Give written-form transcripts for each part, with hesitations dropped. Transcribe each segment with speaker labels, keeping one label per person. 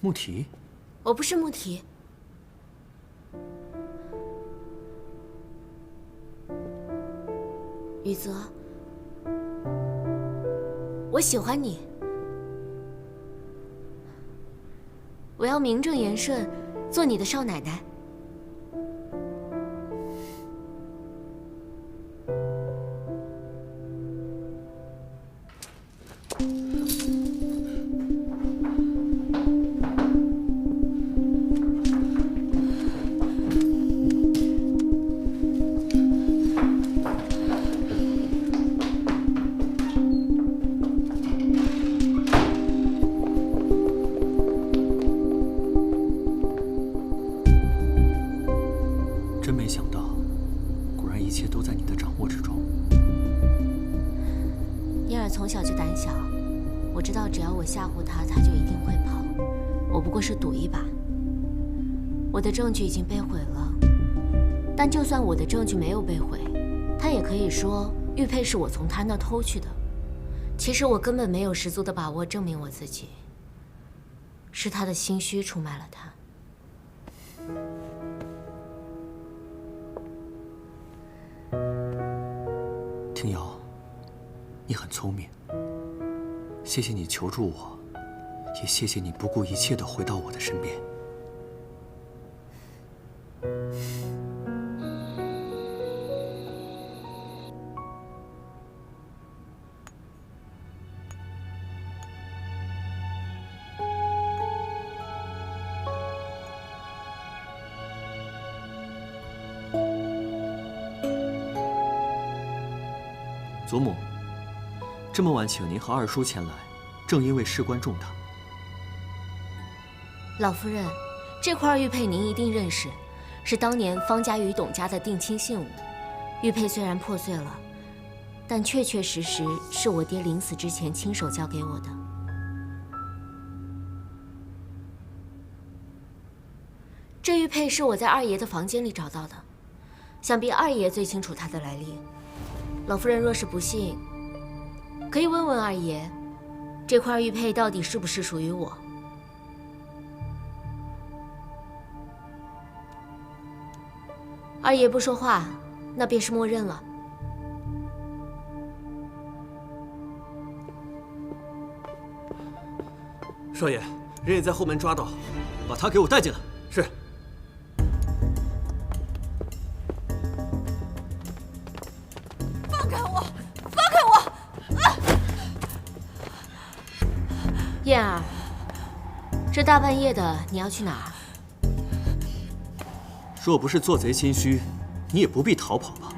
Speaker 1: 穆提？
Speaker 2: 我不是穆提。雨泽，我喜欢你，我要名正言顺做你的少奶奶。
Speaker 1: 真没想到，果然一切都在你的掌握之中。
Speaker 2: 燕儿从小就胆小，我知道只要我吓唬他，他就一定会跑。我不过是赌一把。我的证据已经被毁了，但就算我的证据没有被毁，他也可以说玉佩是我从他那偷去的。其实我根本没有十足的把握证明我自己，是他的心虚出卖了他。
Speaker 1: 听瑶，你很聪明，谢谢你求助我，也谢谢你不顾一切地回到我的身边。祖母，这么晚请您和二叔前来，正因为事关重大。
Speaker 2: 老夫人，这块玉佩您一定认识，是当年方家与董家的定亲信物。玉佩虽然破碎了，但确确实实是我爹临死之前亲手交给我的。这玉佩是我在二爷的房间里找到的，想必二爷最清楚它的来历。老夫人若是不信，可以问问二爷，这块玉佩到底是不是属于我？二爷不说话，那便是默认了。
Speaker 3: 少爷，人也在后门抓到，
Speaker 1: 把他给我带进来。
Speaker 3: 是。
Speaker 4: 放开我！放开我！啊！
Speaker 2: 燕儿，这大半夜的你要去哪儿？
Speaker 1: 若不是做贼心虚，你也不必逃跑吧？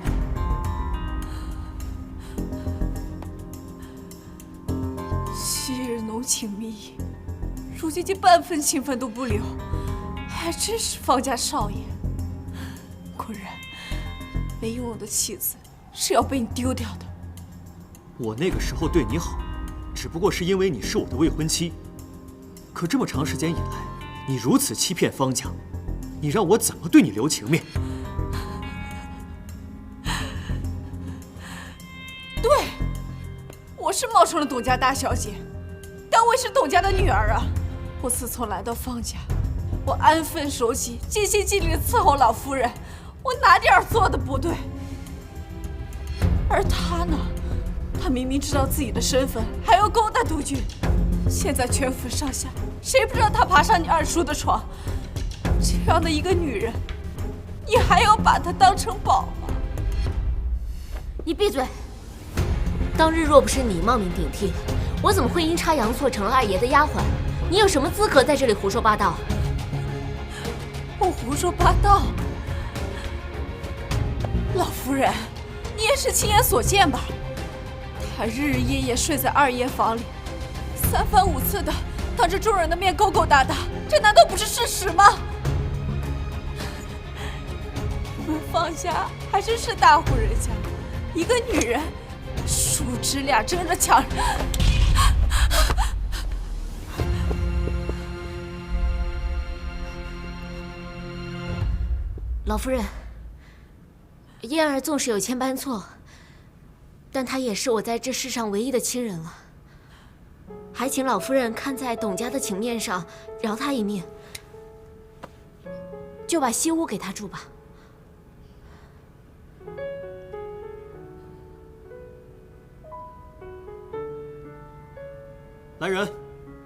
Speaker 4: 昔日浓情蜜意，如今竟半分情分都不留，还真是方家少爷。果然，没拥有的妻子是要被你丢掉的。
Speaker 1: 我那个时候对你好，只不过是因为你是我的未婚妻。可这么长时间以来，你如此欺骗方家，你让我怎么对你留情面？
Speaker 4: 对，我是冒充了董家大小姐，但我也是董家的女儿啊。我自从来到方家，我安分守己，尽心尽力地伺候老夫人，我哪点做的不对？而他呢，他明明知道自己的身份，还要勾搭督军。现在全府上下，谁不知道他爬上你二叔的床？这样的一个女人，你还要把她当成宝吗？
Speaker 2: 你闭嘴！当日若不是你冒名顶替，我怎么会阴差阳错成了二爷的丫鬟？你有什么资格在这里胡说八道？
Speaker 4: 我胡说八道？老夫人，你也是亲眼所见吧？他日日夜夜睡在二爷房里，三番五次的当着众人的面勾勾搭搭，这难道不是事实吗？你们方家还真是大户人家，一个女人，叔侄俩争着抢。
Speaker 2: 老夫人，燕儿纵使有千般错，但她也是我在这世上唯一的亲人了。还请老夫人看在董家的情面上，饶他一命，就把西屋给他住吧。
Speaker 1: 来人，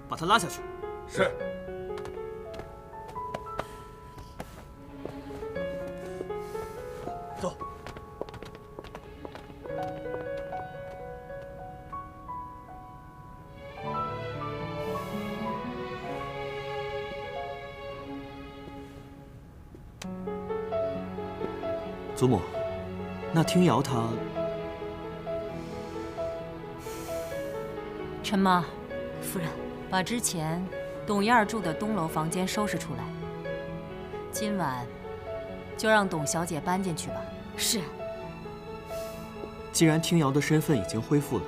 Speaker 1: 把他拉下去。
Speaker 5: 是。
Speaker 1: 走。祖母，那听瑶她……
Speaker 6: 陈妈，
Speaker 2: 夫人，
Speaker 6: 把之前董燕儿住的东楼房间收拾出来。今晚就让董小姐搬进去吧。
Speaker 2: 是。
Speaker 1: 既然听瑶的身份已经恢复了，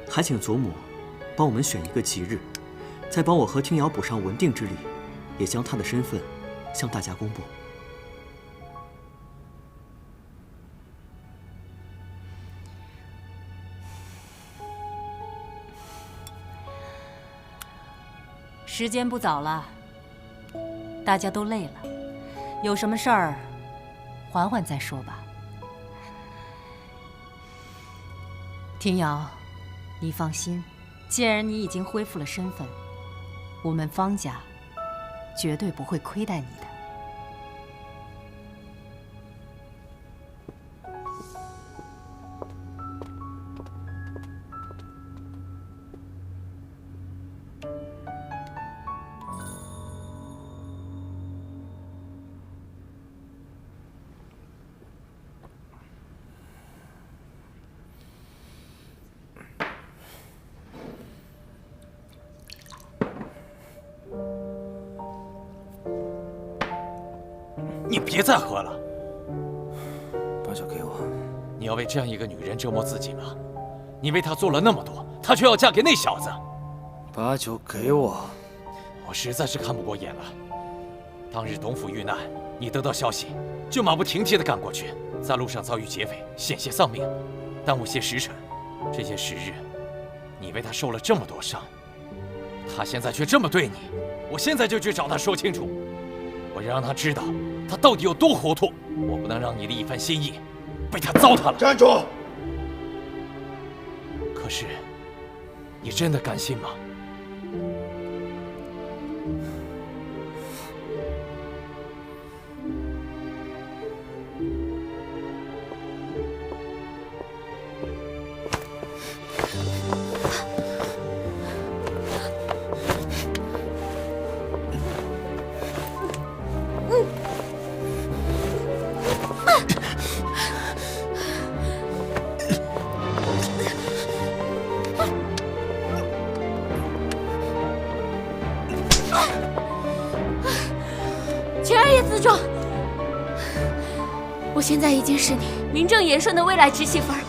Speaker 1: 还请祖母帮我们选一个吉日，再帮我和听瑶补上文定之礼，也将她的身份向大家公布。
Speaker 6: 时间不早了，大家都累了，有什么事儿缓缓再说吧。听瑶，你放心，既然你已经恢复了身份，我们方家绝对不会亏待你的。
Speaker 5: 你别再喝了，
Speaker 7: 把酒给我。
Speaker 5: 你要为这样一个女人折磨自己吗？你为她做了那么多，她却要嫁给那小子。
Speaker 7: 把酒给我。
Speaker 5: 我实在是看不过眼了。当日董府遇难，你得到消息就马不停蹄地赶过去，在路上遭遇劫匪，险些丧命，耽误些时辰。这些时日，你为她受了这么多伤，她现在却这么对你，我现在就去找她说清楚。我要让她知道，她到底有多糊涂。我不能让你的一番心意被她糟蹋了。
Speaker 7: 站住！
Speaker 5: 可是，你真的甘心吗？
Speaker 2: 晴儿也自重。我现在已经是你名正言顺的未来侄媳妇儿。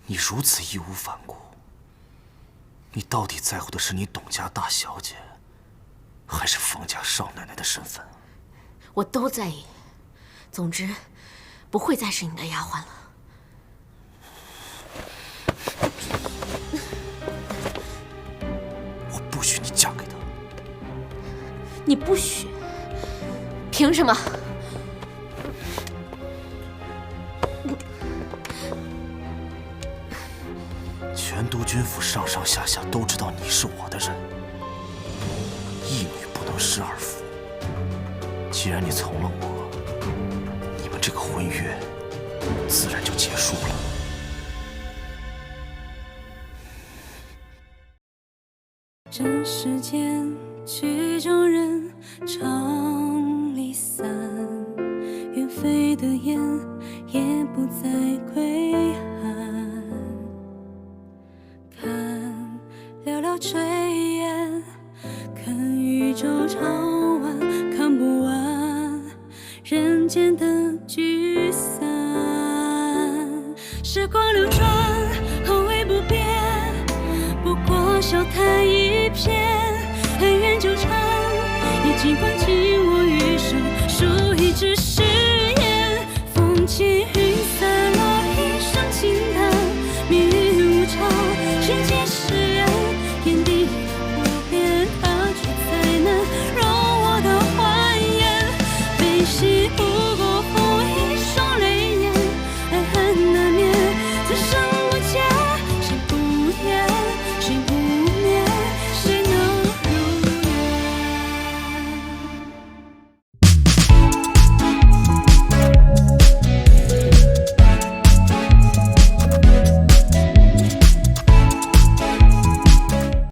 Speaker 7: 你如此义无反顾，你到底在乎的是你董家大小姐，还是方家少奶奶的身份？
Speaker 2: 我都在意。总之，不会再是你的丫鬟了。
Speaker 7: 我不许你嫁给他。
Speaker 2: 你不许？凭什么？
Speaker 7: 全都军府上上下下都知道你是我的人，一女不能失二夫。既然你从了我，你们这个婚约自然就结束了。
Speaker 8: 这世间曲终人长离散，远飞的雁也不再归寒。看寥寥炊烟，看宇宙长晚，看不完人间的聚散。时光流转，恒为不变，不过笑谈一片，恩怨纠缠，也尽管紧握。